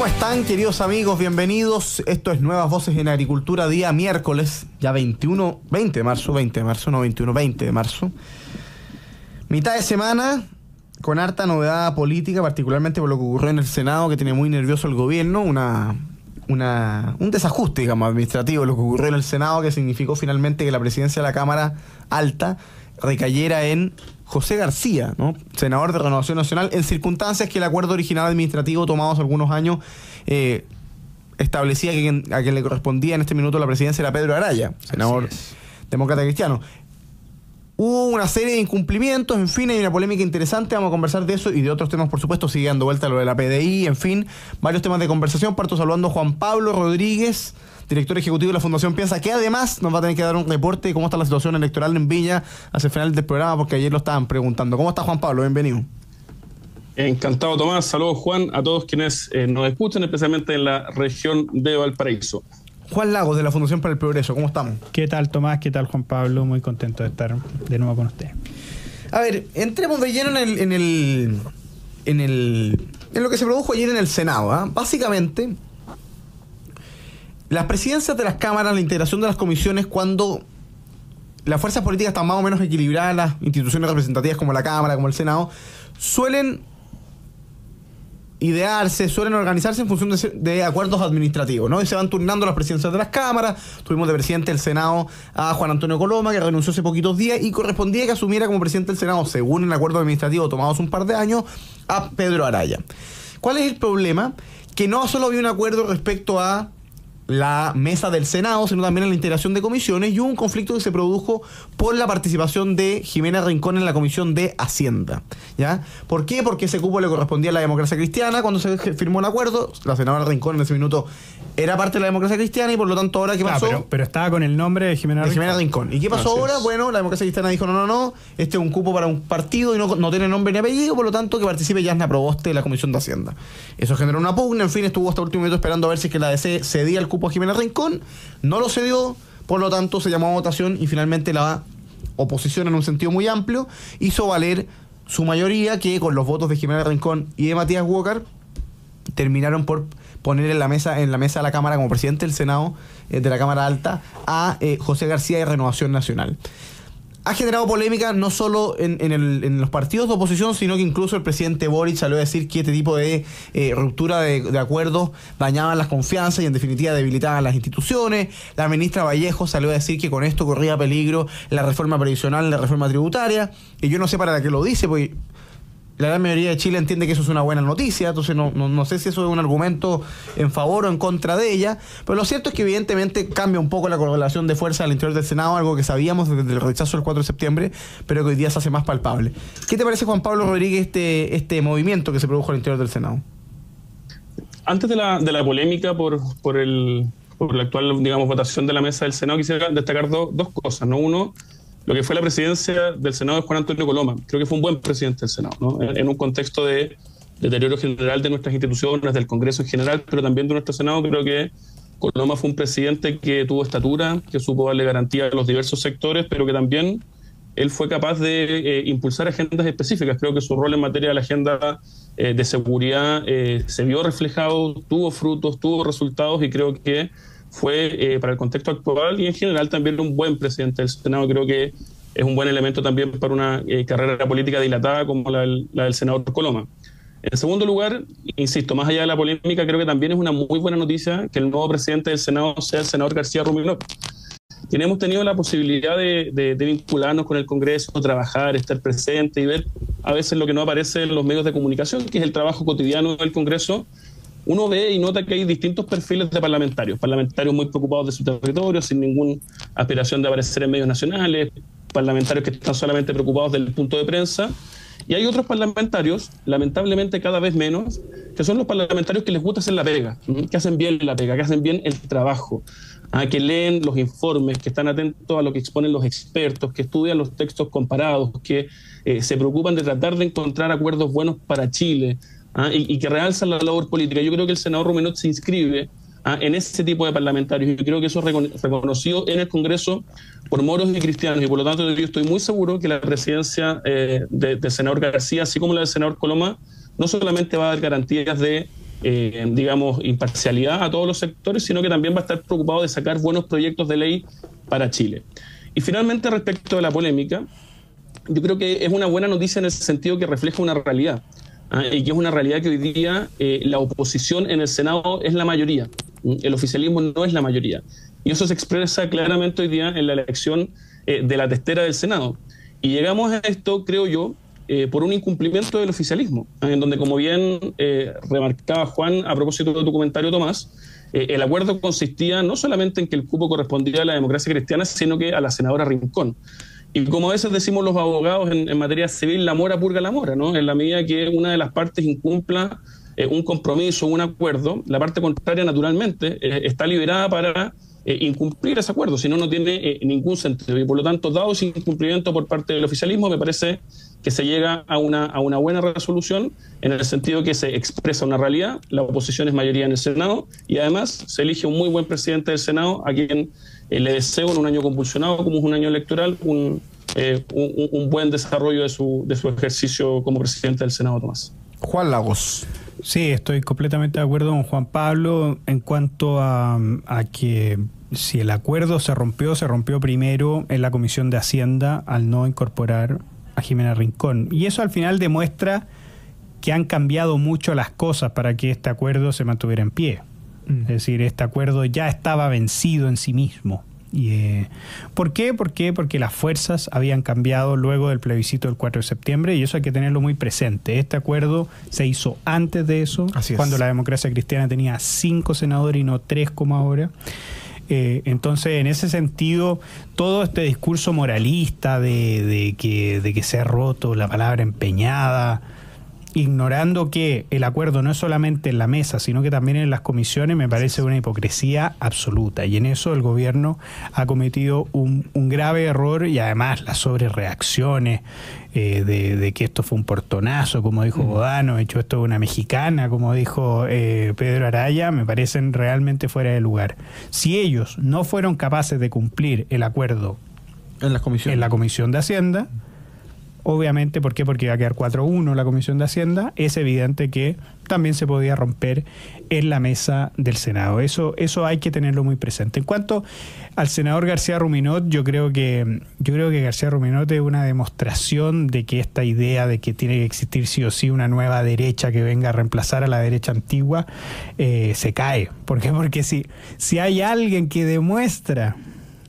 ¿Cómo están, queridos amigos? Bienvenidos. Esto es Nuevas Voces en Agricultura, día miércoles, ya 20 de marzo, no 21, 20 de marzo. Mitad de semana, con harta novedad política, particularmente por lo que ocurrió en el Senado, que tiene muy nervioso el gobierno, un desajuste, digamos, administrativo, lo que ocurrió en el Senado, que significó finalmente que la presidencia de la Cámara Alta recayera en José García, ¿no?, senador de Renovación Nacional, en circunstancias que el acuerdo original administrativo tomado hace algunos años establecía que a quien le correspondía en este minuto la presidencia era Pedro Araya, senador demócrata cristiano. Hubo una serie de incumplimientos, en fin, hay una polémica interesante, vamos a conversar de eso y de otros temas, por supuesto, sigue dando vuelta lo de la PDI, en fin, varios temas de conversación. Parto saludando a Juan Pablo Rodríguez, director ejecutivo de la Fundación Piensa, que además nos va a tener que dar un reporte de cómo está la situación electoral en Viña hacia el final del programa, porque ayer lo estaban preguntando. ¿Cómo está, Juan Pablo? Bienvenido. Encantado, Tomás. Saludos, Juan, a todos quienes nos escuchan, especialmente en la región de Valparaíso. Juan Lagos, de la Fundación para el Progreso, ¿cómo estamos? ¿Qué tal, Tomás? ¿Qué tal, Juan Pablo? Muy contento de estar de nuevo con usted. A ver, entremos de lleno en lo que se produjo ayer en el Senado, ¿eh? Básicamente, las presidencias de las cámaras, la integración de las comisiones, cuando las fuerzas políticas están más o menos equilibradas, las instituciones representativas como la Cámara, como el Senado, suelen idearse, suelen organizarse en función de acuerdos administrativos, ¿no? Y se van turnando las presidencias de las cámaras. Tuvimos de presidente del Senado a Juan Antonio Coloma, que renunció hace poquitos días, y correspondía que asumiera como presidente del Senado, según el acuerdo administrativo tomado hace un par de años, a Pedro Araya. ¿Cuál es el problema? Que no solo había un acuerdo respecto a la mesa del Senado, sino también en la integración de comisiones, y hubo un conflicto que se produjo por la participación de Jimena Rincón en la Comisión de Hacienda, ¿ya? ¿Por qué? Porque ese cupo le correspondía a la Democracia Cristiana. Cuando se firmó el acuerdo, la senadora Rincón en ese minuto era parte de la Democracia Cristiana, y por lo tanto ahora, ¿qué pasó? Pero estaba con el nombre de Jimena Rincón. ¿Y qué pasó ahora? Bueno, la Democracia Cristiana dijo, no, este es un cupo para un partido y no tiene nombre ni apellido, por lo tanto que participe Yasna Proboste de la Comisión de Hacienda. Eso generó una pugna, en fin, estuvo hasta el último momento esperando a ver si es que la DC cedía el cupo a Jimena Rincón, no lo cedió, por lo tanto se llamó a votación y finalmente la oposición, en un sentido muy amplio, hizo valer su mayoría, que con los votos de Jimena Rincón y de Matías Walker terminaron por poner en la mesa de la Cámara como presidente del Senado, de la Cámara Alta, a José García de Renovación Nacional. Ha generado polémica no solo en los partidos de oposición, sino que incluso el presidente Boric salió a decir que este tipo de ruptura de acuerdos dañaban las confianzas y en definitiva debilitaban las instituciones. La ministra Vallejo salió a decir que con esto corría peligro la reforma previsional, la reforma tributaria, y yo no sé para qué lo dice, porque la gran mayoría de Chile entiende que eso es una buena noticia, entonces no sé si eso es un argumento en favor o en contra de ella, pero lo cierto es que evidentemente cambia un poco la correlación de fuerza al interior del Senado, algo que sabíamos desde el rechazo del 4 de septiembre, pero que hoy día se hace más palpable. ¿Qué te parece, Juan Pablo Rodríguez, este movimiento que se produjo al interior del Senado? Antes de la polémica por la actual, digamos, votación de la mesa del Senado, quisiera destacar dos cosas, ¿no? Uno, lo que fue la presidencia del Senado de Juan Antonio Coloma. Creo que fue un buen presidente del Senado, ¿no? En un contexto de deterioro general de nuestras instituciones, del Congreso en general, pero también de nuestro Senado. Creo que Coloma fue un presidente que tuvo estatura, que supo darle garantía a los diversos sectores, pero que también él fue capaz de impulsar agendas específicas. Creo que su rol en materia de la agenda de seguridad se vio reflejado, tuvo frutos, tuvo resultados, y creo que fue para el contexto actual y en general también un buen presidente del Senado. Creo que es un buen elemento también para una carrera política dilatada como la del senador Coloma. En segundo lugar, insisto, más allá de la polémica, creo que también es una muy buena noticia que el nuevo presidente del Senado sea el senador García Ruminot, quien hemos tenido la posibilidad de vincularnos con el Congreso, trabajar, estar presente y ver a veces lo que no aparece en los medios de comunicación, que es el trabajo cotidiano del Congreso. Uno ve y nota que hay distintos perfiles de parlamentarios muy preocupados de su territorio, sin ninguna aspiración de aparecer en medios nacionales, parlamentarios que están solamente preocupados del punto de prensa, y hay otros parlamentarios, lamentablemente cada vez menos, que son los parlamentarios que les gusta hacer la pega, que hacen bien la pega, que hacen bien el trabajo, que leen los informes, que están atentos a lo que exponen los expertos, que estudian los textos comparados, que se preocupan de tratar de encontrar acuerdos buenos para Chile, y que realzan la labor política. Yo creo que el senador Ruminot se inscribe en ese tipo de parlamentarios, y creo que eso es reconocido en el Congreso por moros y cristianos, y por lo tanto yo estoy muy seguro que la presidencia del senador García, así como la del senador Coloma, no solamente va a dar garantías de digamos, imparcialidad a todos los sectores, sino que también va a estar preocupado de sacar buenos proyectos de ley para Chile. Y finalmente, respecto de la polémica, yo creo que es una buena noticia en el sentido que refleja una realidad, y que es una realidad que hoy día la oposición en el Senado es la mayoría, el oficialismo no es la mayoría. Y eso se expresa claramente hoy día en la elección de la testera del Senado. Y llegamos a esto, creo yo, por un incumplimiento del oficialismo, en donde, como bien remarcaba Juan a propósito de tu comentario, Tomás, el acuerdo consistía no solamente en que el cupo correspondía a la Democracia Cristiana, sino que a la senadora Rincón. Y como a veces decimos los abogados en materia civil, la mora purga la mora, ¿no? En la medida que una de las partes incumpla un compromiso, un acuerdo, la parte contraria naturalmente está liberada para incumplir ese acuerdo, si no, no tiene ningún sentido. Y por lo tanto, dado ese incumplimiento por parte del oficialismo, me parece que se llega a una buena resolución en el sentido que se expresa una realidad, la oposición es mayoría en el Senado y además se elige un muy buen presidente del Senado a quien le deseo en un año convulsionado como es un año electoral un buen desarrollo de su ejercicio como presidente del Senado, Tomás. Juan Lagos. Sí, estoy completamente de acuerdo con Juan Pablo en cuanto a que si el acuerdo se rompió primero en la Comisión de Hacienda al no incorporar a Jimena Rincón. Y eso al final demuestra que han cambiado mucho las cosas para que este acuerdo se mantuviera en pie. Es decir, este acuerdo ya estaba vencido en sí mismo. ¿Por qué? Porque las fuerzas habían cambiado luego del plebiscito del 4 de septiembre y eso hay que tenerlo muy presente. Este acuerdo se hizo antes de eso, cuando la Democracia Cristiana tenía 5 senadores y no 3 como ahora. Entonces, en ese sentido, todo este discurso moralista de que se ha roto la palabra empeñada, ignorando que el acuerdo no es solamente en la mesa, sino que también en las comisiones, me parece una hipocresía absoluta. Y en eso el gobierno ha cometido un grave error y además las sobrereacciones de que esto fue un portonazo, como dijo Bodano, hecho esto de una mexicana, como dijo Pedro Araya, me parecen realmente fuera de lugar. Si ellos no fueron capaces de cumplir el acuerdo en la Comisión de Hacienda, obviamente, ¿por qué? Porque iba a quedar 4-1 la Comisión de Hacienda, es evidente que también se podía romper en la mesa del Senado. Eso hay que tenerlo muy presente. En cuanto al senador García Ruminot, yo creo que García Ruminot es una demostración de que esta idea de que tiene que existir sí o sí una nueva derecha que venga a reemplazar a la derecha antigua, se cae. ¿Por qué? Porque si hay alguien que demuestra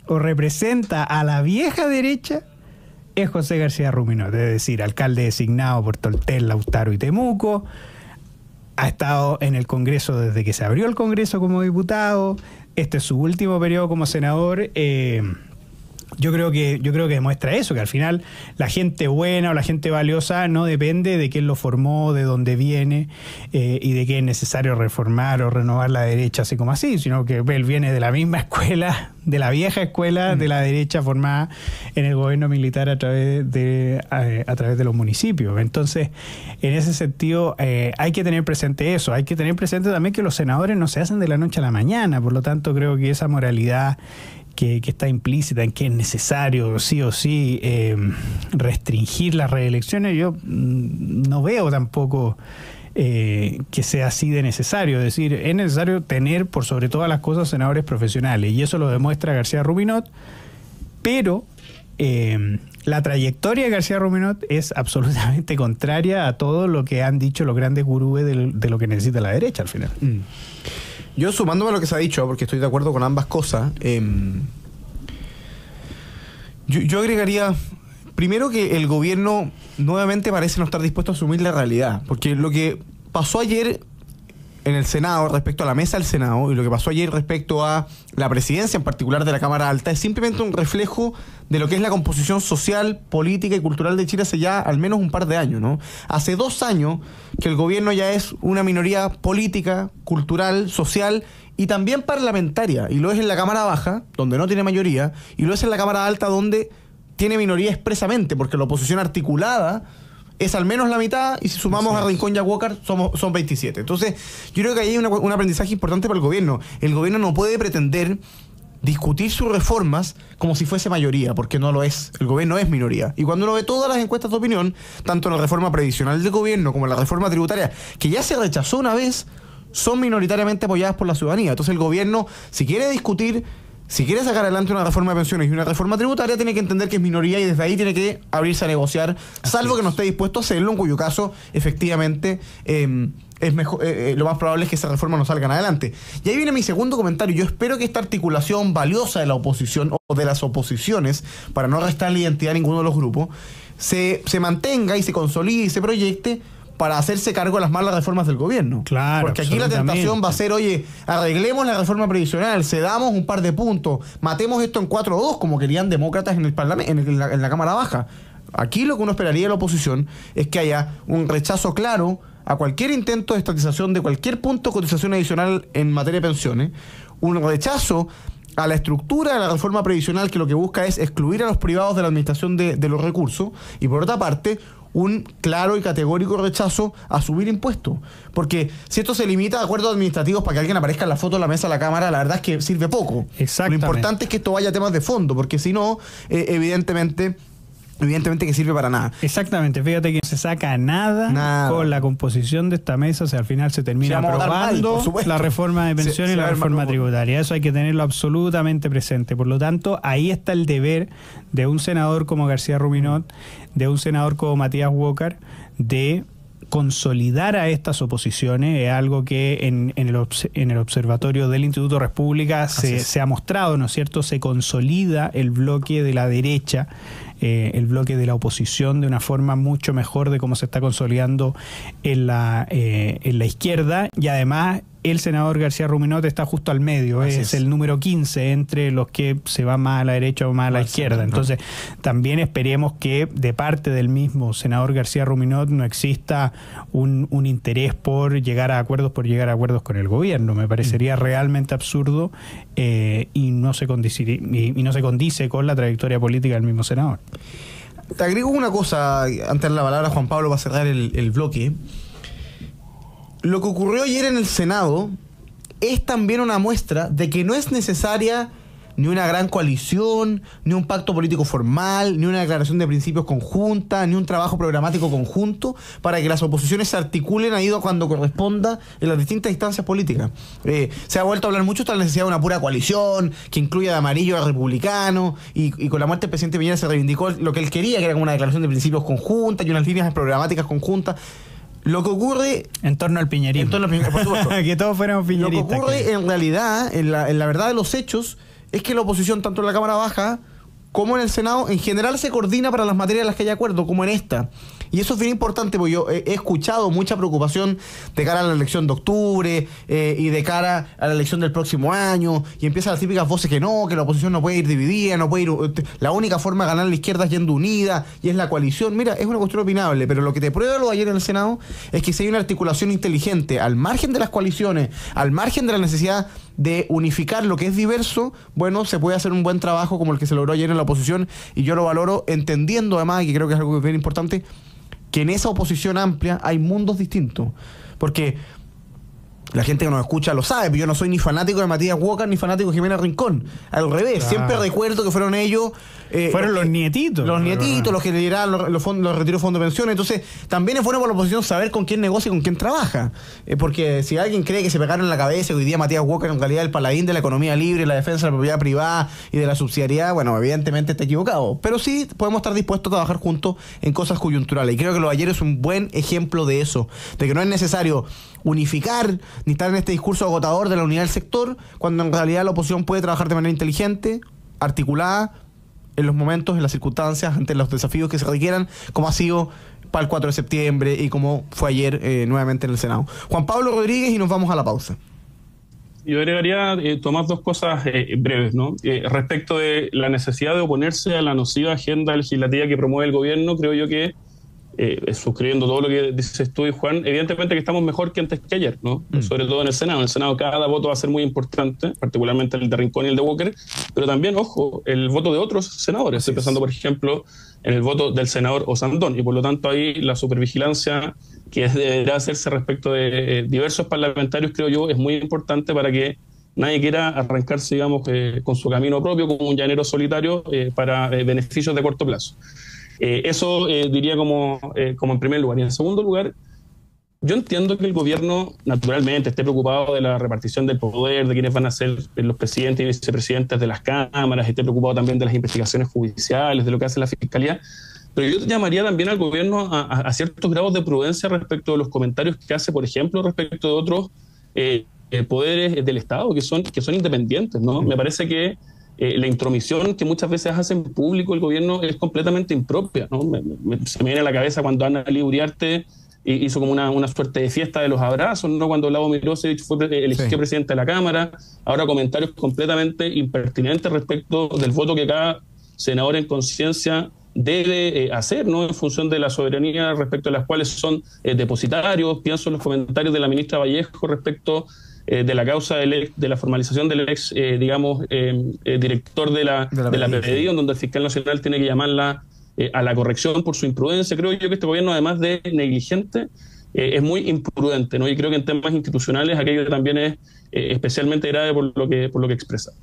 o representa a la vieja derecha, es José García Ruminot, es decir, alcalde designado por Toltel, Lautaro y Temuco, ha estado en el Congreso desde que se abrió el Congreso como diputado, este es su último periodo como senador. Yo creo que demuestra eso, que al final la gente buena o la gente valiosa no depende de quién lo formó, de dónde viene y de qué es necesario reformar o renovar la derecha así como así, sino que él viene de la misma escuela, de la vieja escuela de la derecha formada en el gobierno militar a través de los municipios. Entonces, en ese sentido, hay que tener presente eso, hay que tener presente también que los senadores no se hacen de la noche a la mañana, por lo tanto creo que esa moralidad que está implícita en que es necesario sí o sí restringir las reelecciones, yo no veo tampoco que sea así de necesario. Es decir, es necesario tener por sobre todas las cosas senadores profesionales y eso lo demuestra García Ruminot, pero la trayectoria de García Ruminot es absolutamente contraria a todo lo que han dicho los grandes gurúes de lo que necesita la derecha al final. Yo sumándome a lo que se ha dicho, porque estoy de acuerdo con ambas cosas, yo agregaría, primero que el gobierno nuevamente parece no estar dispuesto a asumir la realidad, porque lo que pasó ayer en el Senado respecto a la mesa del Senado y lo que pasó ayer respecto a la presidencia en particular de la Cámara Alta es simplemente un reflejo de lo que es la composición social, política y cultural de Chile hace ya al menos un par de años, ¿no? Hace 2 años que el gobierno ya es una minoría política, cultural, social y también parlamentaria, y lo es en la Cámara Baja, donde no tiene mayoría, y lo es en la Cámara Alta, donde tiene minoría expresamente, porque la oposición articulada es al menos la mitad, y si sumamos a Rincón y a Walker, son 27. Entonces, yo creo que ahí hay un aprendizaje importante para el gobierno. El gobierno no puede pretender discutir sus reformas como si fuese mayoría, porque no lo es. El gobierno es minoría. Y cuando uno ve todas las encuestas de opinión, tanto la reforma previsional del gobierno como la reforma tributaria, que ya se rechazó una vez, son minoritariamente apoyadas por la ciudadanía. Entonces el gobierno, si quiere discutir, si quiere sacar adelante una reforma de pensiones y una reforma tributaria, tiene que entender que es minoría y desde ahí tiene que abrirse a negociar, salvo que no esté dispuesto a hacerlo, en cuyo caso, efectivamente, es mejor, lo más probable es que esa reforma no salga adelante. Y ahí viene mi segundo comentario. Yo espero que esta articulación valiosa de la oposición o de las oposiciones, para no restar la identidad a ninguno de los grupos, se mantenga y se consolide y se proyecte para hacerse cargo de las malas reformas del gobierno. Claro, porque aquí la tentación va a ser, oye, arreglemos la reforma previsional, cedamos un par de puntos, matemos esto en 4-2, como querían demócratas en el parlamento, en la Cámara Baja. Aquí lo que uno esperaría de la oposición es que haya un rechazo claro a cualquier intento de estatización de cualquier punto de cotización adicional en materia de pensiones, un rechazo a la estructura de la reforma previsional que lo que busca es excluir a los privados de la administración de los recursos, y por otra parte un claro y categórico rechazo a subir impuestos. Porque si esto se limita a acuerdos administrativos para que alguien aparezca en la foto de la mesa de la Cámara, la verdad es que sirve poco. Lo importante es que esto vaya a temas de fondo, porque si no, evidentemente que sirve para nada. Exactamente, fíjate que no se saca nada con la composición de esta mesa, o sea, al final se termina aprobando la reforma de pensiones y la reforma tributaria. Eso hay que tenerlo absolutamente presente. Por lo tanto, ahí está el deber de un senador como García Ruminot, de un senador como Matías Walker, de consolidar a estas oposiciones. Es algo que en el observatorio del Instituto República se ha mostrado, ¿no es cierto? Se consolida el bloque de la derecha, el bloque de la oposición, de una forma mucho mejor de cómo se está consolidando en la izquierda, y además el senador García Ruminot está justo al medio, es el número 15 entre los que se va más a la derecha o más a la izquierda. Entonces, también esperemos que de parte del mismo senador García Ruminot no exista un interés por llegar a acuerdos con el gobierno. Me parecería realmente absurdo y no se condice con la trayectoria política del mismo senador. Te agrego una cosa, antes de la palabra Juan Pablo va a cerrar el bloque. Lo que ocurrió ayer en el Senado es también una muestra de que no es necesaria ni una gran coalición, ni un pacto político formal, ni una declaración de principios conjunta, ni un trabajo programático conjunto para que las oposiciones se articulen ahí cuando corresponda en las distintas instancias políticas. Se ha vuelto a hablar mucho de la necesidad de una pura coalición que incluya de amarillo a republicano, y con la muerte del presidente Piñera se reivindicó lo que él quería, que era como una declaración de principios conjunta y unas líneas programáticas conjuntas. Lo que ocurre en torno al piñerismo, por supuesto, que todos fuéramos piñeristas. Lo que ocurre en realidad, en la verdad de los hechos, es que la oposición, tanto en la Cámara Baja como en el Senado, en general se coordina para las materias en las que hay acuerdo, como en esta. Y eso es bien importante, porque yo he escuchado mucha preocupación de cara a la elección de octubre y de cara a la elección del próximo año, y empiezan las típicas voces que la oposición no puede ir dividida, no puede ir, la única forma de ganar la izquierda es yendo unida, y es la coalición. Mira, es una cuestión opinable, pero lo que te prueba lo de ayer en el Senado es que si hay una articulación inteligente, al margen de las coaliciones, al margen de la necesidad de unificar lo que es diverso, bueno, se puede hacer un buen trabajo como el que se logró ayer en la oposición, y yo lo valoro, entendiendo además, y que creo que es algo bien importante, que en esa oposición amplia hay mundos distintos. Porque la gente que nos escucha lo sabe, pero yo no soy ni fanático de Matías Walker ni fanático de Jimena Rincón. Al revés, siempre recuerdo que fueron ellos... fueron los nietitos. Los nietitos, los que le dieron los retiros de fondos de pensiones. Entonces, también es bueno para la oposición saber con quién negocia y con quién trabaja. Porque si alguien cree que se pegaron en la cabeza que hoy día Matías Walker en realidad es el paladín de la economía libre, la defensa de la propiedad privada y de la subsidiariedad, bueno, evidentemente está equivocado. Pero sí podemos estar dispuestos a trabajar juntos en cosas coyunturales. Y creo que lo de ayer es un buen ejemplo de eso. De que no es necesario unificar ni estar en este discurso agotador de la unidad del sector, cuando en realidad la oposición puede trabajar de manera inteligente, articulada, en los momentos, en las circunstancias, ante los desafíos que se requieran, como ha sido para el 4 de septiembre y como fue ayer nuevamente en el Senado. Juan Pablo Rodríguez, y nos vamos a la pausa. Yo agregaría, Tomás, dos cosas breves, ¿no? Respecto de la necesidad de oponerse a la nociva agenda legislativa que promueve el gobierno, creo yo que suscribiendo todo lo que dices tú y Juan, evidentemente que estamos mejor que antes que ayer, ¿no? Sobre todo en el Senado. En el Senado cada voto va a ser muy importante, particularmente el de Rincón y el de Walker, pero también, ojo, el voto de otros senadores. Estoy pensando, por ejemplo, en el voto del senador Osandón, y por lo tanto ahí la supervigilancia que deberá hacerse respecto de diversos parlamentarios, creo yo, es muy importante para que nadie quiera arrancarse, digamos, con su camino propio, como un llanero solitario, para beneficios de corto plazo. Eso diría como en primer lugar. Y en segundo lugar, Yo entiendo que el gobierno, naturalmente, esté preocupado de la repartición del poder, de quiénes van a ser los presidentes y vicepresidentes de las cámaras, esté preocupado también de las investigaciones judiciales, de lo que hace la Fiscalía, pero yo llamaría también al gobierno a ciertos grados de prudencia respecto de los comentarios que hace, por ejemplo, respecto de otros poderes del Estado que son independientes, ¿no? Me parece que la intromisión que muchas veces hace en público el gobierno es completamente impropia, ¿no? Se me viene a la cabeza cuando Ana Lía Uriarte hizo como una suerte de fiesta de los abrazos, ¿no? Cuando Lavo Milosevich fue elegido presidente de la Cámara. Ahora comentarios completamente impertinentes respecto del voto que cada senador en conciencia debe hacer, ¿no? En función de la soberanía respecto a las cuales son depositarios. Pienso en los comentarios de la ministra Vallejo respecto de la causa de la formalización del ex, director de la PDI, en donde el fiscal nacional tiene que llamarla a la corrección por su imprudencia. Creo yo que este gobierno, además de negligente, es muy imprudente, ¿no? Y creo que en temas institucionales aquello también es especialmente grave por lo que expresa.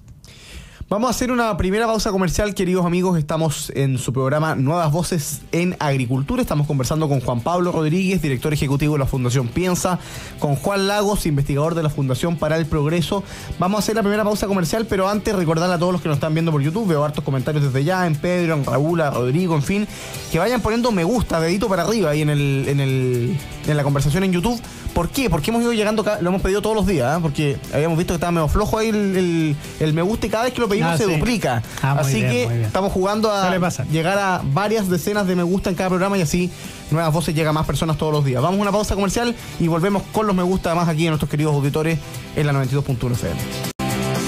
Vamos a hacer una primera pausa comercial, queridos amigos. Estamos en su programa Nuevas Voces en Agricultura. Estamos conversando con Juan Pablo Rodríguez, director ejecutivo de la Fundación Piensa, con Juan Lagos, investigador de la Fundación para el Progreso. Vamos a hacer la primera pausa comercial, pero antes recordarle a todos los que nos están viendo por YouTube, veo hartos comentarios desde ya, en Pedro, en Raúl, a Rodrigo, en fin, que vayan poniendo me gusta, dedito para arriba ahí en la conversación en YouTube. ¿Por qué? Porque hemos ido llegando, lo hemos pedido todos los días, ¿eh? Porque habíamos visto que estaba medio flojo ahí el me gusta y cada vez que lo pedimos se duplica. Así que estamos jugando a llegar a varias decenas de me gusta en cada programa y así Nuevas Voces llega a más personas todos los días. Vamos a una pausa comercial y volvemos con los me gusta más aquí en nuestros queridos auditores en la 92.1 FM.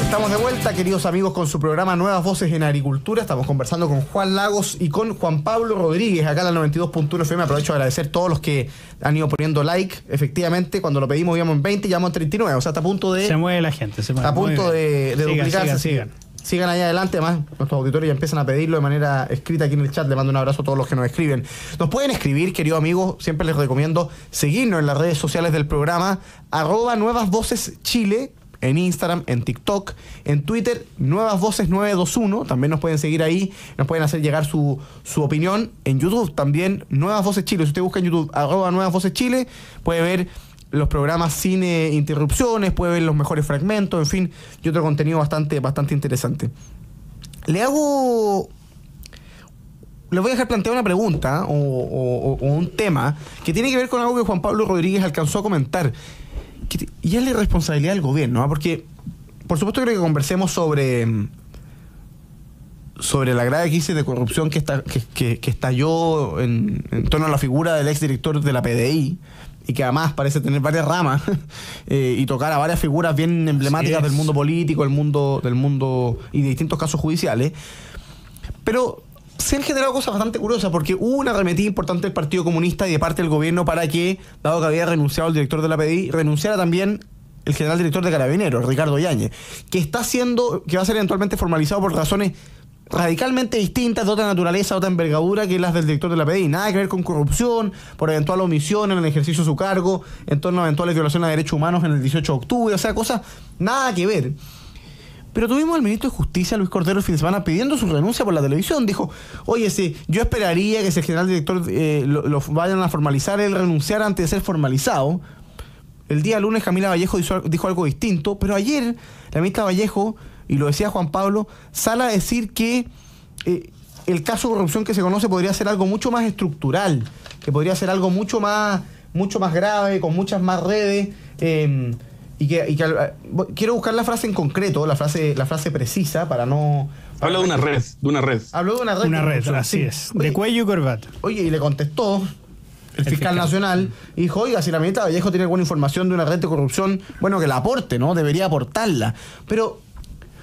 Estamos de vuelta, queridos amigos, con su programa Nuevas Voces en Agricultura. Estamos conversando con Juan Lagos y con Juan Pablo Rodríguez, acá en la 92.1 FM. Aprovecho de agradecer a todos los que han ido poniendo like. Efectivamente, cuando lo pedimos íbamos en 20, ya vamos en 39. O sea, está a punto de... Se mueve la gente, se mueve. A punto de duplicarse. Sigan allá adelante, además nuestros auditores ya empiezan a pedirlo de manera escrita aquí en el chat. Le mando un abrazo a todos los que nos escriben. Nos pueden escribir, queridos amigos, siempre les recomiendo seguirnos en las redes sociales del programa, @Nuevas Voces Chile, en Instagram, en TikTok, en Twitter, Nuevas Voces 921, también nos pueden seguir ahí, nos pueden hacer llegar su opinión. En YouTube también, Nuevas Voces Chile, si usted busca en YouTube, @Nuevas Voces Chile, puede ver los programas sin interrupciones, puede ver los mejores fragmentos, en fin, y otro contenido bastante interesante. Les voy a dejar plantear una pregunta o un tema que tiene que ver con algo que Juan Pablo Rodríguez alcanzó a comentar, y es la irresponsabilidad del gobierno, ¿no? Porque, por supuesto, creo que conversemos sobre la grave crisis de corrupción que estalló en torno a la figura del exdirector de la PDI, y que además parece tener varias ramas y tocar a varias figuras bien emblemáticas del mundo político, del mundo y de distintos casos judiciales. Pero se han generado cosas bastante curiosas, porque hubo una arremetida importante del Partido Comunista y de parte del gobierno para que, dado que había renunciado el director de la PDI, renunciara también el general director de Carabineros, Ricardo Yáñez, que va a ser eventualmente formalizado por razones radicalmente distintas, de otra naturaleza, de otra envergadura que las del director de la PDI. Nada que ver con corrupción, por eventual omisión en el ejercicio de su cargo, en torno a eventuales violaciones de derechos humanos en el 18 de octubre, o sea, cosas nada que ver. Pero tuvimos al ministro de Justicia, Luis Cordero, el fin de semana pidiendo su renuncia por la televisión. Dijo, oye, yo esperaría que si el general director lo vayan a formalizar, él renunciara antes de ser formalizado. El día lunes Camila Vallejo dijo algo distinto, pero ayer la ministra Vallejo, y lo decía Juan Pablo, sale a decir que el caso de corrupción que se conoce podría ser algo mucho más estructural, que podría ser algo mucho más grave, con muchas más redes, y que quiero buscar la frase en concreto, la frase precisa para no... Habla de una red. Habló de una red. Una red, así es. De cuello y corbata. Oye, y le contestó el fiscal nacional y dijo, oiga, si la ministra Vallejo tiene alguna información de una red de corrupción, bueno, que la aporte, ¿no? Debería aportarla. Pero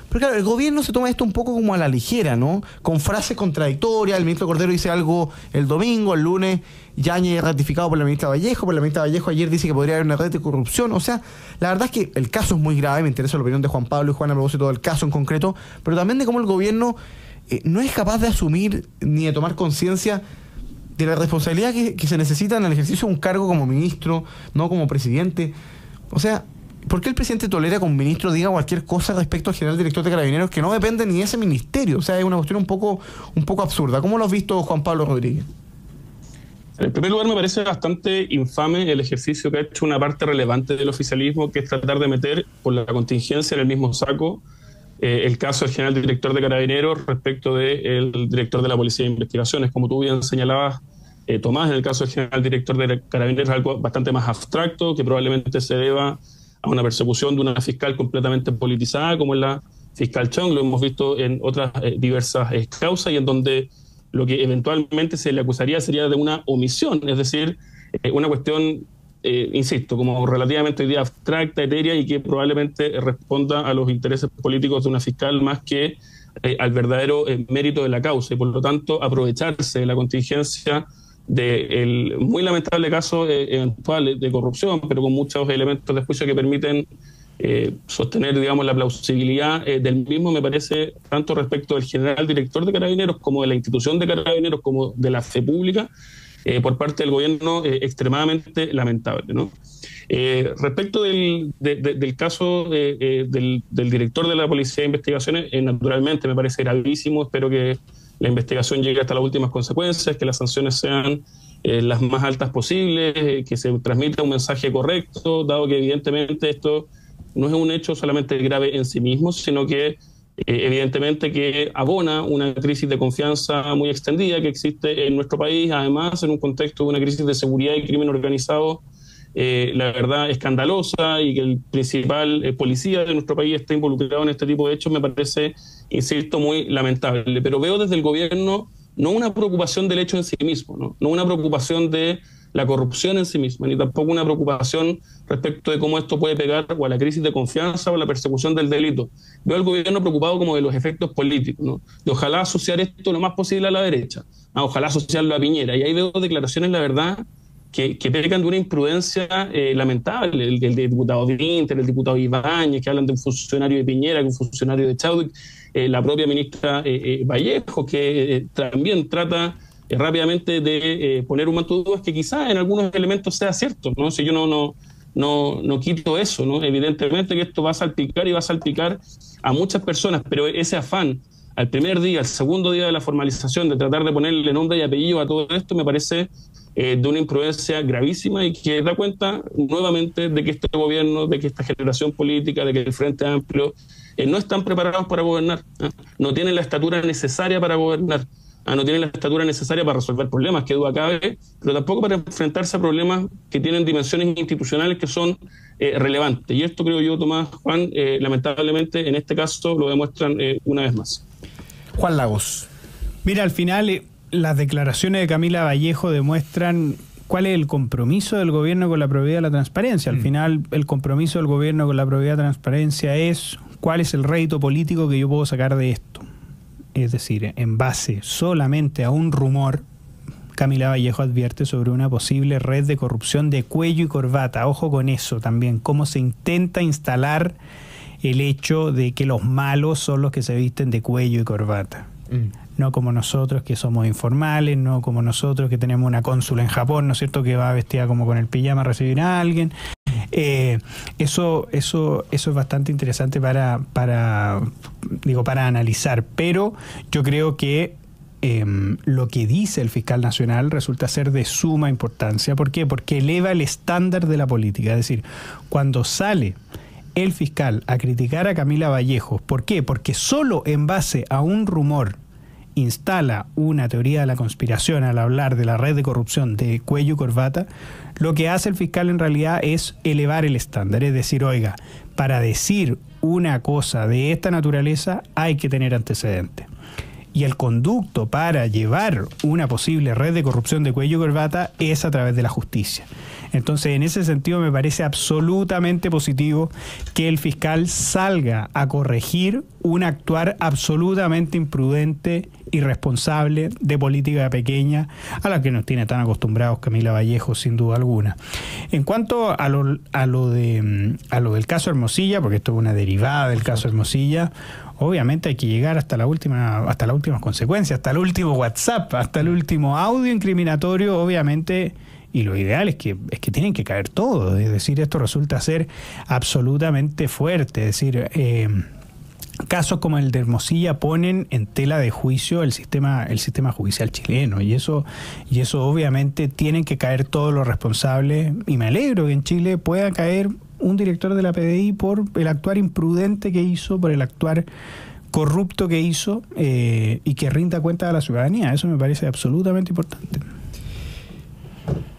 claro, el gobierno se toma esto un poco como a la ligera, ¿no? Con frases contradictorias. El ministro Cordero dice algo el domingo, el lunes Yáñez ratificado por la ministra Vallejo, ayer dice que podría haber una red de corrupción. O sea, la verdad es que el caso es muy grave, me interesa la opinión de Juan Pablo y Juan a propósito del caso en concreto, pero también de cómo el gobierno no es capaz de asumir ni de tomar conciencia de la responsabilidad que se necesita en el ejercicio de un cargo como ministro, no como presidente. O sea, ¿por qué el presidente tolera que un ministro diga cualquier cosa respecto al general director de Carabineros que no depende ni de ese ministerio? O sea, es una cuestión un poco absurda. ¿Cómo lo has visto, Juan Pablo Rodríguez? En primer lugar, me parece bastante infame el ejercicio que ha hecho una parte relevante del oficialismo, que es tratar de meter por la contingencia en el mismo saco el caso del general director de Carabineros respecto del director de la Policía de Investigaciones. Como tú bien señalabas, Tomás, en el caso del general director de Carabineros es algo bastante más abstracto, que probablemente se deba a una persecución de una fiscal completamente politizada, como es la fiscal Chong. Lo hemos visto en otras diversas causas, y en donde lo que eventualmente se le acusaría sería de una omisión, es decir, una cuestión, insisto, como relativamente hoy día abstracta, etérea, y que probablemente responda a los intereses políticos de una fiscal más que al verdadero mérito de la causa, y por lo tanto aprovecharse de la contingencia del muy lamentable caso eventual de corrupción, pero con muchos elementos de juicio que permiten sostener, digamos, la plausibilidad del mismo, me parece, tanto respecto del general director de Carabineros como de la institución de Carabineros, como de la fe pública, por parte del gobierno, extremadamente lamentable, ¿no? Respecto del caso del director de la Policía de Investigaciones, naturalmente me parece gravísimo. Espero que la investigación llegue hasta las últimas consecuencias, que las sanciones sean las más altas posibles, que se transmita un mensaje correcto, dado que evidentemente esto no es un hecho solamente grave en sí mismo, sino que evidentemente que abona una crisis de confianza muy extendida que existe en nuestro país, además en un contexto de una crisis de seguridad y crimen organizado, la verdad, escandalosa, y que el principal policía de nuestro país esté involucrado en este tipo de hechos me parece, insisto, muy lamentable. Pero veo desde el gobierno no una preocupación del hecho en sí mismo, no una preocupación de la corrupción en sí misma, ni tampoco una preocupación respecto de cómo esto puede pegar o a la crisis de confianza o a la persecución del delito. Veo al gobierno preocupado como de los efectos políticos, ¿no? De ojalá asociar esto lo más posible a la derecha, ojalá asociarlo a Piñera. Y ahí veo declaraciones, la verdad, que pecan de una imprudencia lamentable. El diputado Winter, el diputado Ibáñez, que hablan de un funcionario de Piñera, que un funcionario de Chadwick, la propia ministra Vallejo, que también trata rápidamente de poner un manto de dudas que quizás en algunos elementos sea cierto, ¿no? Si yo no quito eso, ¿no? Evidentemente que esto va a salpicar y va a salpicar a muchas personas, pero ese afán al primer día, al segundo día de la formalización, de tratar de ponerle nombre y apellido a todo esto, me parece de una imprudencia gravísima, y que da cuenta nuevamente de que este gobierno, de que esta generación política, de que el Frente Amplio no están preparados para gobernar, no tienen la estatura necesaria para gobernar, no tienen la estatura necesaria para resolver problemas, que duda cabe, pero tampoco para enfrentarse a problemas que tienen dimensiones institucionales que son relevantes. Y esto, creo yo, Tomás, Juan, lamentablemente en este caso lo demuestran una vez más. Juan Lagos. Mira, al final las declaraciones de Camila Vallejo demuestran cuál es el compromiso del gobierno con la probidad y la transparencia. Al final, el compromiso del gobierno con la probidad y la transparencia es cuál es el rédito político que yo puedo sacar de esto. Es decir, en base solamente a un rumor, Camila Vallejo advierte sobre una posible red de corrupción de cuello y corbata. Ojo con eso también, cómo se intenta instalar el hecho de que los malos son los que se visten de cuello y corbata. No como nosotros, que somos informales, no como nosotros, que tenemos una cónsula en Japón, ¿no es cierto?, que va vestida como con el pijama a recibir a alguien. Eso es bastante interesante para analizar, pero yo creo que lo que dice el fiscal nacional resulta ser de suma importancia. ¿Por qué? Porque eleva el estándar de la política. Es decir, cuando sale el fiscal a criticar a Camila Vallejo, ¿por qué? Porque solo en base a un rumor instala una teoría de la conspiración al hablar de la red de corrupción de cuello y corbata. Lo que hace el fiscal en realidad es elevar el estándar, es decir, oiga, para decir una cosa de esta naturaleza hay que tener antecedentes. Y el conducto para llevar una posible red de corrupción de cuello y corbata es a través de la justicia. Entonces, en ese sentido, me parece absolutamente positivo que el fiscal salga a corregir un actuar absolutamente imprudente, irresponsable, de política pequeña, a la que nos tiene tan acostumbrados Camila Vallejo, sin duda alguna. En cuanto a lo del caso Hermosilla, porque esto es una derivada del caso Hermosilla, obviamente hay que llegar hasta las últimas consecuencias, hasta el último WhatsApp, hasta el último audio incriminatorio, obviamente. Y lo ideal es que tienen que caer todo. Es decir, esto resulta ser absolutamente fuerte. Es decir, casos como el de Hermosilla ponen en tela de juicio el sistema judicial chileno, y eso obviamente tienen que caer todos los responsables, y me alegro que en Chile pueda caer un director de la PDI por el actuar imprudente que hizo, por el actuar corrupto que hizo, y que rinda cuenta a la ciudadanía. Eso me parece absolutamente importante.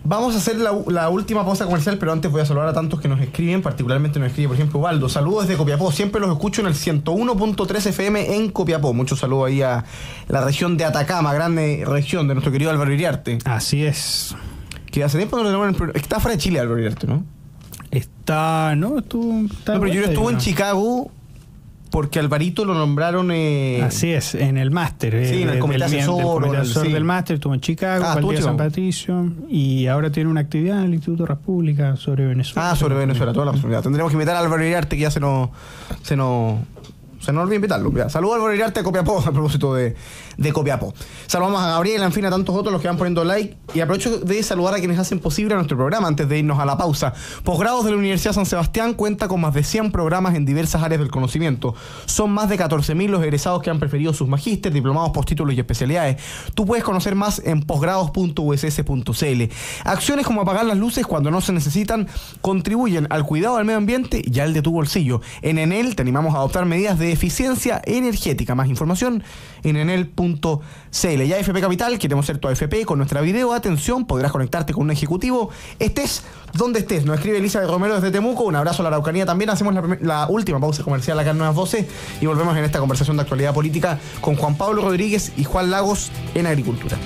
Vamos a hacer la última pausa comercial, pero antes voy a saludar a tantos que nos escriben, particularmente nos escribe, por ejemplo, Ubaldo. Saludos desde Copiapó, siempre los escucho en el 101.3 FM en Copiapó. Muchos saludos ahí a la región de Atacama, grande región de nuestro querido Álvaro Iriarte. Así es. Que hace tiempo no lo tenemos en el programa. Está fuera de Chile Álvaro Iriarte, ¿no? Pero yo estuve en Chicago porque Alvarito lo nombraron... Así es, en el máster. Sí, en el comité asesor. Del máster, estuvo en Chicago, para el Día de San Patricio, y ahora tiene una actividad en el Instituto República sobre Venezuela. Sobre Venezuela, toda la posibilidad. Tendremos que invitar a Álvaro Iriarte, que ya se nos olvidó invitarlo. Saludos a Álvaro Iriarte de Copiapó, a propósito de Copiapó. Saludamos a Gabriel, en fin, a tantos otros los que van poniendo like. Y aprovecho de saludar a quienes hacen posible nuestro programa antes de irnos a la pausa. Posgrados de la Universidad San Sebastián cuenta con más de 100 programas en diversas áreas del conocimiento. Son más de 14.000 los egresados que han preferido sus magísteres, diplomados, postítulos y especialidades. Tú puedes conocer más en posgrados.uss.cl. Acciones como apagar las luces cuando no se necesitan contribuyen al cuidado del medio ambiente y al de tu bolsillo. En Enel te animamos a adoptar medidas de eficiencia energética. Más información en enel.cl. Ya AFP Capital, queremos ser tu AFP. Con nuestra video atención podrás conectarte con un ejecutivo estés donde estés. Nos escribe Elisa de Romero desde Temuco. Un abrazo a la Araucanía también. Hacemos la última pausa comercial acá en Nuevas Voces y volvemos en esta conversación de actualidad política con Juan Pablo Rodríguez y Juan Lagos en Agricultura.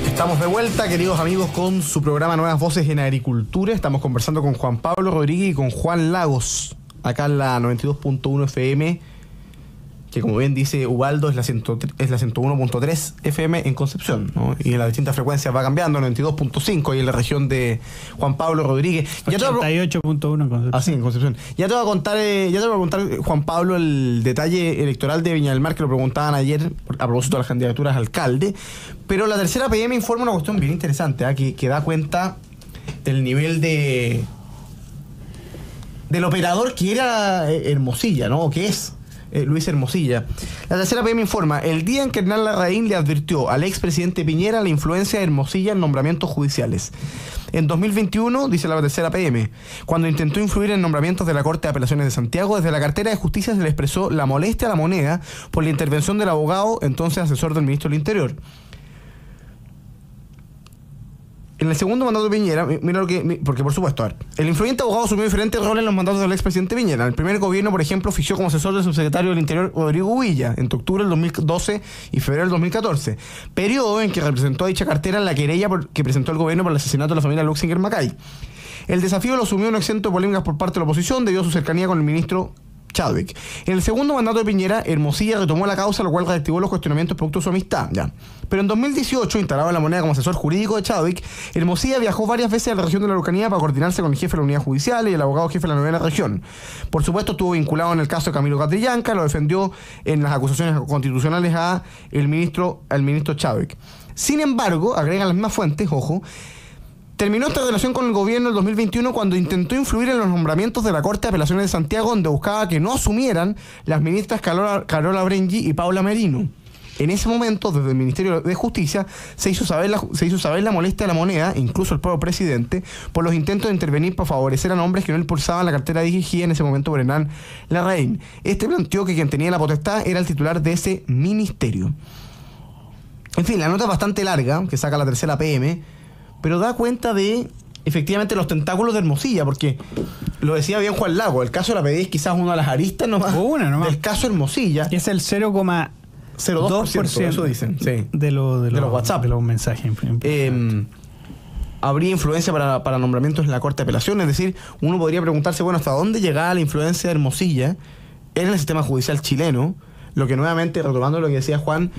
Estamos de vuelta, queridos amigos, con su programa Nuevas Voces en Agricultura. Estamos conversando con Juan Pablo Rodríguez y con Juan Lagos acá en la 92.1 FM, que como bien dice Ubaldo es la 101.3 FM en Concepción, ¿no? Y en las distintas frecuencias va cambiando, 92.5 y en la región de Juan Pablo Rodríguez. 88.1 en Concepción. Así, en Concepción. Ya te voy a contar, Juan Pablo, el detalle electoral de Viña del Mar, que lo preguntaban ayer a propósito de las candidaturas a alcalde. Pero la tercera PM informa una cuestión bien interesante, que da cuenta del nivel del operador que era Hermosilla, ¿no? O que es Luis Hermosilla. La tercera PM informa: el día en que Hernán Larraín le advirtió al expresidente Piñera la influencia de Hermosilla en nombramientos judiciales. En 2021, dice la tercera PM, cuando intentó influir en nombramientos de la Corte de Apelaciones de Santiago, desde la cartera de Justicia se le expresó la molestia a la moneda por la intervención del abogado, entonces asesor del ministro del Interior. En el segundo mandato de Piñera, mira lo que... Porque, por supuesto, a ver, el influyente abogado asumió diferentes roles en los mandatos del expresidente Piñera. En el primer gobierno, por ejemplo, ofició como asesor del subsecretario del Interior Rodrigo Villa, entre octubre del 2012 y febrero del 2014, periodo en que representó a dicha cartera en la querella que presentó el gobierno por el asesinato de la familia Luxinger Macay. El desafío lo asumió no exento de polémicas por parte de la oposición debido a su cercanía con el ministro Chadwick. En el segundo mandato de Piñera, Hermosilla retomó la causa, lo cual reactivó los cuestionamientos producto de su amistad. Pero en 2018, instalado en la moneda como asesor jurídico de Chadwick, Hermosilla viajó varias veces a la región de la Araucanía para coordinarse con el jefe de la unidad judicial y el abogado jefe de la novena región. Por supuesto, estuvo vinculado en el caso de Camilo Catrillanca, lo defendió en las acusaciones constitucionales al ministro Chadwick. Sin embargo, agregan las mismas fuentes, ojo, terminó esta relación con el gobierno en el 2021 cuando intentó influir en los nombramientos de la Corte de Apelaciones de Santiago, donde buscaba que no asumieran las ministras Carola Brengi y Paula Merino. En ese momento, desde el Ministerio de Justicia, se hizo saber la molestia de la moneda, incluso el propio presidente, por los intentos de intervenir para favorecer a nombres que no impulsaban la cartera dirigida en ese momento por Hernán Larraín. Este planteó que quien tenía la potestad era el titular de ese ministerio. En fin, la nota es bastante larga, que saca la tercera PM, pero da cuenta de, efectivamente, los tentáculos de Hermosilla, porque lo decía bien Juan Lago, el caso de la PDI es quizás una de las aristas nomás del caso Hermosilla. Y es el 0,02%, eso dicen, sí, de los WhatsApp, de los mensajes. Habría influencia para nombramientos en la Corte de Apelaciones, es decir, uno podría preguntarse, bueno, ¿hasta dónde llegaba la influencia de Hermosilla en el sistema judicial chileno? Lo que nuevamente, retomando lo que decía Juan,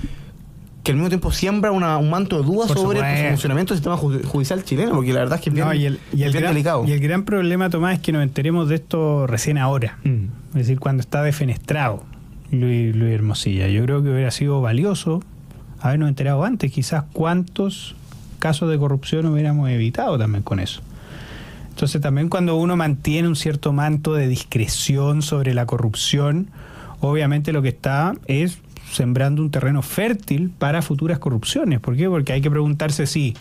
que al mismo tiempo siembra un manto de dudas sobre el funcionamiento del sistema judicial chileno, porque la verdad es que es bien, bien delicado. Y el gran problema, Tomás, es que nos enteremos de esto recién ahora, es decir, cuando está defenestrado Luis Hermosilla. Yo creo que hubiera sido valioso habernos enterado antes, quizás cuántos casos de corrupción hubiéramos evitado también con eso. Entonces también cuando uno mantiene un cierto manto de discreción sobre la corrupción, obviamente lo que está es sembrando un terreno fértil para futuras corrupciones. ¿Por qué? Porque hay que preguntarse si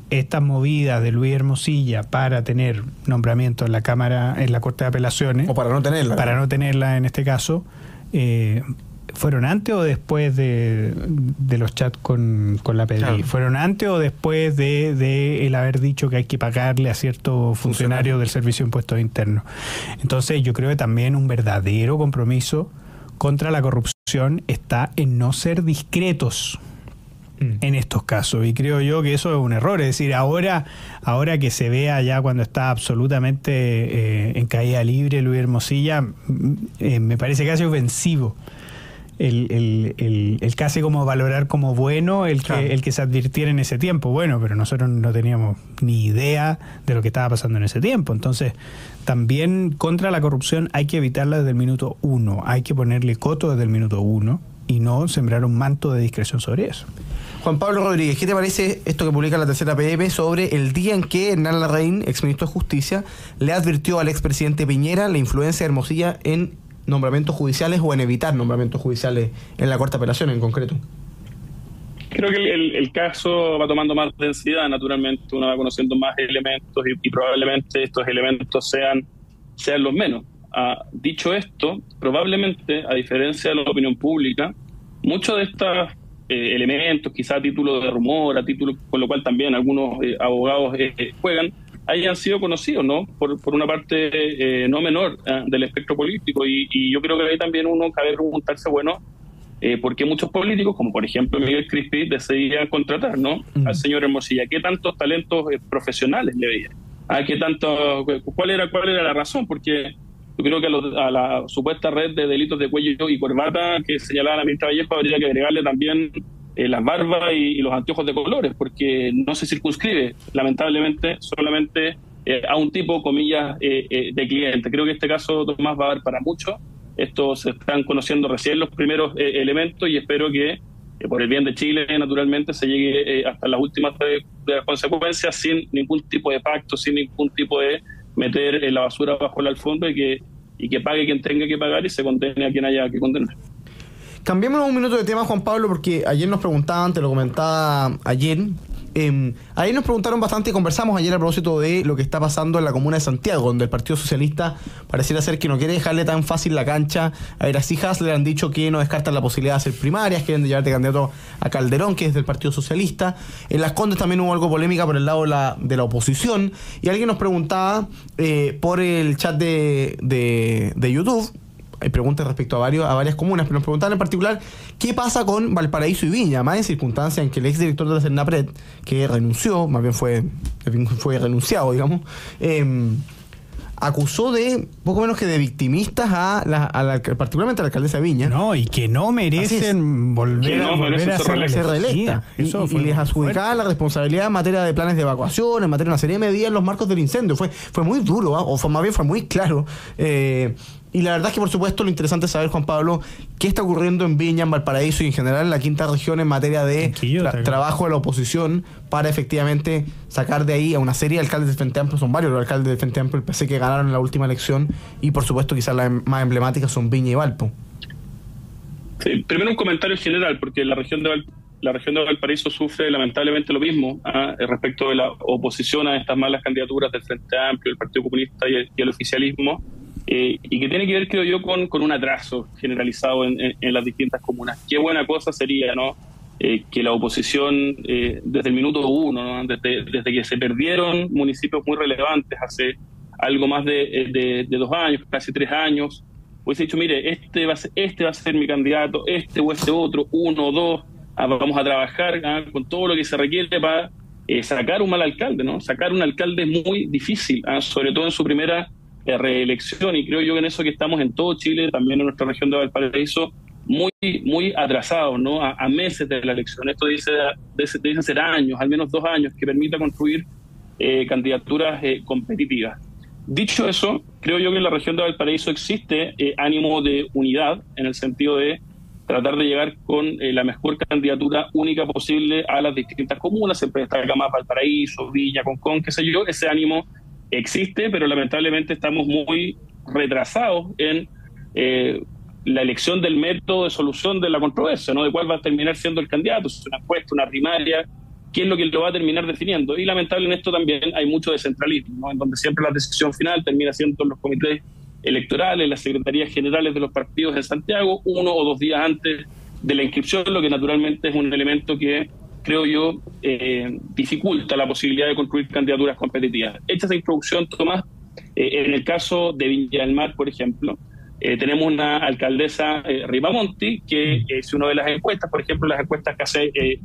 estas movidas de Luis Hermosilla para tener nombramiento en la Cámara, en la Corte de Apelaciones, o para no tenerla en este caso, ¿fueron antes o después de los chats con la PDI? Claro. ¿Fueron antes o después de el haber dicho que hay que pagarle a ciertos funcionarios del Servicio de Impuestos Internos? Entonces yo creo que también un verdadero compromiso contra la corrupción está en no ser discretos en estos casos, y creo yo que eso es un error. Es decir, ahora que se vea ya cuando está absolutamente en caída libre Luis Hermosilla, me parece casi ofensivo el casi como valorar como bueno el que se advirtiera en ese tiempo. Bueno, pero nosotros no teníamos ni idea de lo que estaba pasando en ese tiempo. Entonces, también contra la corrupción hay que evitarla desde el minuto 1, hay que ponerle coto desde el minuto 1 y no sembrar un manto de discreción sobre eso. Juan Pablo Rodríguez, ¿qué te parece esto que publica la Tercera PM sobre el día en que Hernán Larraín, exministro de Justicia, le advirtió al expresidente Piñera la influencia de Hermosilla en nombramientos judiciales o en evitar nombramientos judiciales en la Corte de Apelaciones en concreto? Creo que el caso va tomando más densidad, naturalmente uno va conociendo más elementos y probablemente estos elementos sean los menos. Dicho esto, probablemente, a diferencia de la opinión pública, muchos de estos elementos, quizá a título de rumor, a título con lo cual también algunos abogados juegan, hayan sido conocidos, ¿no? Por una parte no menor del espectro político, y yo creo que ahí también uno cabe preguntarse, bueno, ¿por qué muchos políticos, como por ejemplo Miguel Crispi, decidían contratar, ¿no? Al señor Hermosilla? ¿Qué tantos talentos profesionales le veían? ¿Cuál era la razón? Porque yo creo que a la supuesta red de delitos de cuello y corbata que señalaba la ministra Vallejo habría que agregarle también las barbas y los anteojos de colores, porque no se circunscribe, lamentablemente, solamente a un tipo, comillas, de cliente. Creo que este caso, Tomás, va a dar para mucho. Esto se están conociendo recién los primeros elementos y espero que, por el bien de Chile, naturalmente, se llegue hasta las últimas de las consecuencias sin ningún tipo de pacto, sin ningún tipo de meter la basura bajo la alfombra y que pague quien tenga que pagar y se condene a quien haya que condenar. Cambiémonos un minuto de tema, Juan Pablo, porque ayer nos preguntaban, te lo comentaba ayer, ayer nos preguntaron bastante y conversamos ayer a propósito de lo que está pasando en la comuna de Santiago, donde el Partido Socialista pareciera ser que no quiere dejarle tan fácil la cancha a Erací Hasler. Han dicho que no descartan la posibilidad de hacer primarias, quieren llevarte candidato a Calderón, que es del Partido Socialista. En Las Condes también hubo algo polémica por el lado de la oposición, y alguien nos preguntaba por el chat de YouTube. Hay preguntas respecto a varias comunas, pero nos preguntaban en particular qué pasa con Valparaíso y Viña, más en circunstancias en que el exdirector de la Cernapred, que renunció, más bien fue renunciado, digamos, acusó de poco menos que de victimistas particularmente a la alcaldesa de Viña. No, y que no merecen volver a ser reelecta. Y les adjudicaba la responsabilidad en materia de planes de evacuación, en materia de una serie de medidas en los marcos del incendio. Fue muy duro, o más bien fue muy claro. Y la verdad es que, por supuesto, lo interesante es saber, Juan Pablo, qué está ocurriendo en Viña, en Valparaíso y en general en la quinta región en materia de trabajo de la oposición para efectivamente sacar de ahí a una serie de alcaldes del Frente Amplio. Son varios los alcaldes del Frente Amplio, el PC, que ganaron en la última elección, y por supuesto quizás las más emblemáticas son Viña y Valpo. Sí, primero un comentario general, porque la región de Valparaíso sufre lamentablemente lo mismo respecto de la oposición a estas malas candidaturas del Frente Amplio, el Partido Comunista y el oficialismo. Y que tiene que ver, creo yo, con un atraso generalizado en las distintas comunas. Qué buena cosa sería, ¿no? Que la oposición, desde el minuto uno, ¿no? desde que se perdieron municipios muy relevantes hace algo más de 2 años, casi 3 años, hubiese dicho, mire, este va a ser mi candidato, este o este otro, 1 o 2, vamos a trabajar con todo lo que se requiere para sacar un mal alcalde, ¿no? Sacar un alcalde es muy difícil, sobre todo en su primera reelección, y creo yo que en eso que estamos en todo Chile, también en nuestra región de Valparaíso, muy atrasados, ¿no? A meses de la elección. Esto debe ser años, al menos 2 años, que permita construir candidaturas competitivas. Dicho eso, creo yo que en la región de Valparaíso existe ánimo de unidad, en el sentido de tratar de llegar con la mejor candidatura única posible a las distintas comunas. Siempre destaca más Valparaíso, Viña, Concón, qué sé yo. Ese ánimo existe, pero lamentablemente estamos muy retrasados en la elección del método de solución de la controversia, ¿no? De cuál va a terminar siendo el candidato, si es una encuesta, una primaria, qué es lo que lo va a terminar definiendo. Y lamentable en esto también hay mucho descentralismo, ¿no? En donde siempre la decisión final termina siendo en los comités electorales, las secretarías generales de los partidos en Santiago, 1 o 2 días antes de la inscripción, lo que naturalmente es un elemento que, creo yo, dificulta la posibilidad de construir candidaturas competitivas. Hecha esa introducción, Tomás, en el caso de Viña del Mar, por ejemplo, tenemos una alcaldesa, Ripamonti, que si uno ve las encuestas, por ejemplo, las encuestas que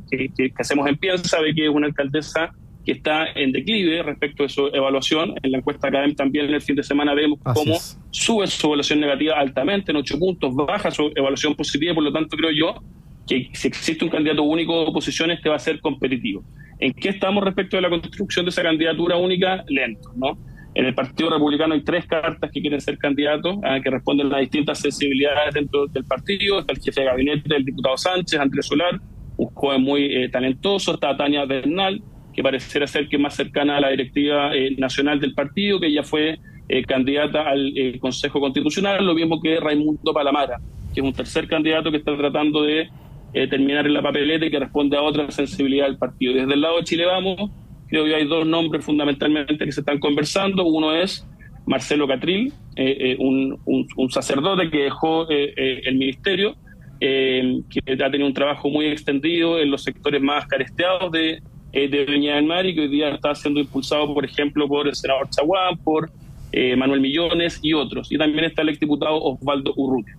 hacemos en Piensa, ve que es una alcaldesa que está en declive respecto de su evaluación. En la encuesta Academ también en el fin de semana vemos cómo sube su evaluación negativa altamente, en 8 puntos, baja su evaluación positiva, por lo tanto creo yo que si existe un candidato único de oposición, este va a ser competitivo. ¿En qué estamos respecto de la construcción de esa candidatura única? Lento, ¿no? En el Partido Republicano hay 3 cartas que quieren ser candidatos, que responden a distintas sensibilidades dentro del partido. Está el jefe de gabinete, el diputado Sánchez, Andrés Solar, un joven muy talentoso. Está Tania Bernal, que pareciera ser que es más cercana a la directiva nacional del partido, que ya fue candidata al Consejo Constitucional, lo mismo que Raimundo Palamara, que es un tercer candidato que está tratando de terminar en la papeleta y que responde a otra sensibilidad del partido. Desde el lado de Chile Vamos, creo que hay 2 nombres fundamentalmente que se están conversando. Uno es Marcelo Catril, un sacerdote que dejó el ministerio, que ha tenido un trabajo muy extendido en los sectores más caresteados de Viña del Mar y que hoy día está siendo impulsado, por ejemplo, por el senador Chaguán, por Manuel Millones y otros. Y también está el exdiputado Osvaldo Urrutia.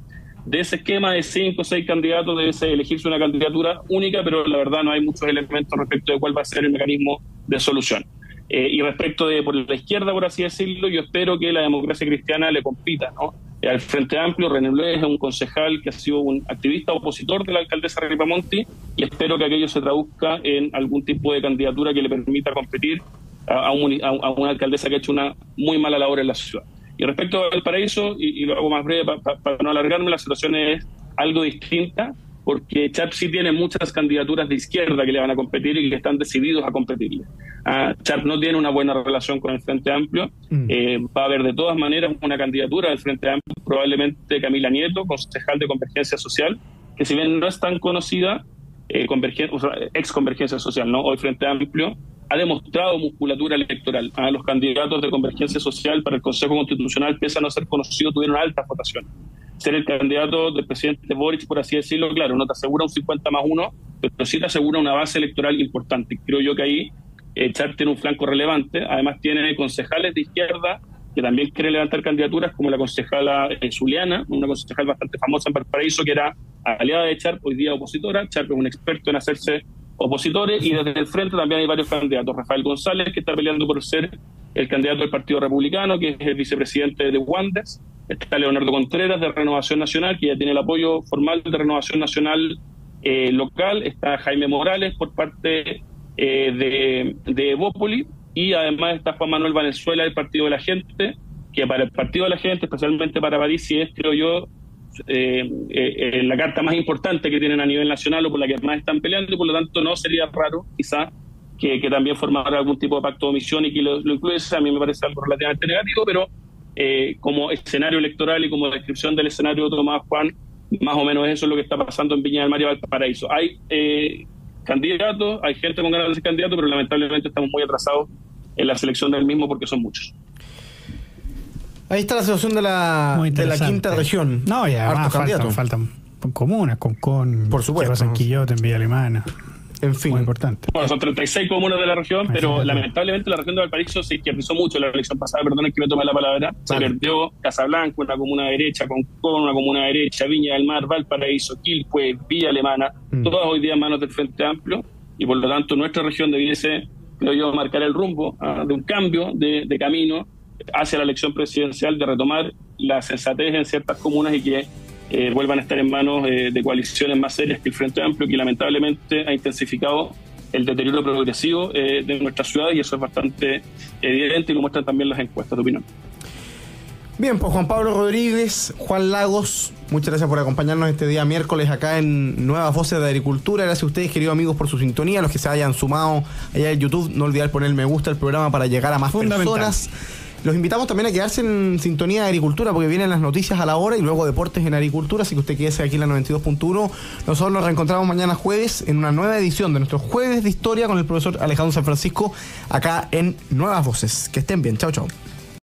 De ese esquema de 5 o 6 candidatos debe elegirse una candidatura única, pero la verdad no hay muchos elementos respecto de cuál va a ser el mecanismo de solución. Y respecto de por la izquierda, por así decirlo, yo espero que la Democracia Cristiana le compita, ¿no? Al Frente Amplio, René Blés es un concejal que ha sido un activista opositor de la alcaldesa Ripamonti y espero que aquello se traduzca en algún tipo de candidatura que le permita competir a una alcaldesa que ha hecho una muy mala labor en la ciudad. Y respecto al Valparaíso, y lo hago más breve para no alargarme, la situación es algo distinta, porque Char sí tiene muchas candidaturas de izquierda que le van a competir y que están decididos a competirle. Char no tiene una buena relación con el Frente Amplio. Va a haber de todas maneras una candidatura del Frente Amplio, probablemente Camila Nieto, concejal de Convergencia Social, que si bien no es tan conocida, ex Convergencia Social, ¿no? Hoy Frente Amplio ha demostrado musculatura electoral. Los candidatos de Convergencia Social para el Consejo Constitucional, pese a no ser conocidos, tuvieron altas votaciones. Ser el candidato del presidente Boric, por así decirlo, claro, no te asegura un 50+1, pero sí te asegura una base electoral importante. Creo yo que ahí Char tiene un flanco relevante. Además tiene concejales de izquierda que también quieren levantar candidaturas, como la concejala Zuliana, una concejal bastante famosa en Valparaíso, que era aliada de Char, hoy día opositora. Char es un experto en hacerse opositores, y desde el frente también hay varios candidatos. Rafael González, que está peleando por ser el candidato del Partido Republicano, que es el vicepresidente de Wandes. Está Leonardo Contreras, de Renovación Nacional, que ya tiene el apoyo formal de Renovación Nacional local. Está Jaime Morales por parte de Evópoli, y además está Juan Manuel Valenzuela del Partido de la Gente, que para el Partido de la Gente, especialmente para París, es, creo yo, la carta más importante que tienen a nivel nacional, o por la que más están peleando, y por lo tanto no sería raro quizá que también formara algún tipo de pacto de omisión y que lo incluyese. A mí me parece algo relativamente negativo, pero como escenario electoral y como descripción del escenario de Tomás Juan, más o menos eso es lo que está pasando en Viña del Mar y Valparaíso. Hay candidatos, hay gente con ganas de ser candidato, pero lamentablemente estamos muy atrasados en la selección del mismo porque son muchos. Ahí está la situación de la quinta región. No, ya faltan comunas, por supuesto, en Quillota, en Villa Alemana. En fin. Muy importante. Bueno, son 36 comunas de la región, pero lamentablemente la región de Valparaíso se izquierdizó mucho en la elección pasada. Perdonen que me tome la palabra. Se perdió Casablanca, una comuna derecha, Concón, una comuna derecha, Viña del Mar, Valparaíso, Quilpué, Villa Alemana, todas hoy día en manos del Frente Amplio, y por lo tanto nuestra región debiese, creo yo, marcar el rumbo de un cambio de camino hacia la elección presidencial, de retomar la sensatez en ciertas comunas y que vuelvan a estar en manos de coaliciones más serias que el Frente Amplio, que lamentablemente ha intensificado el deterioro progresivo de nuestra ciudad, y eso es bastante evidente y lo muestran también las encuestas de opinión. Bien, pues Juan Pablo Rodríguez, Juan Lagos, muchas gracias por acompañarnos este día miércoles acá en Nuevas Voces de Agricultura. Gracias a ustedes, queridos amigos, por su sintonía. Los que se hayan sumado allá en YouTube, no olvidar poner me gusta al programa para llegar a más personas. Los invitamos también a quedarse en sintonía de agricultura, porque vienen las noticias a la hora y luego deportes en agricultura, así que usted quédese aquí en la 92.1. Nosotros nos reencontramos mañana jueves en una nueva edición de nuestro Jueves de Historia con el profesor Alejandro San Francisco, acá en Nuevas Voces. Que estén bien, chao, chao.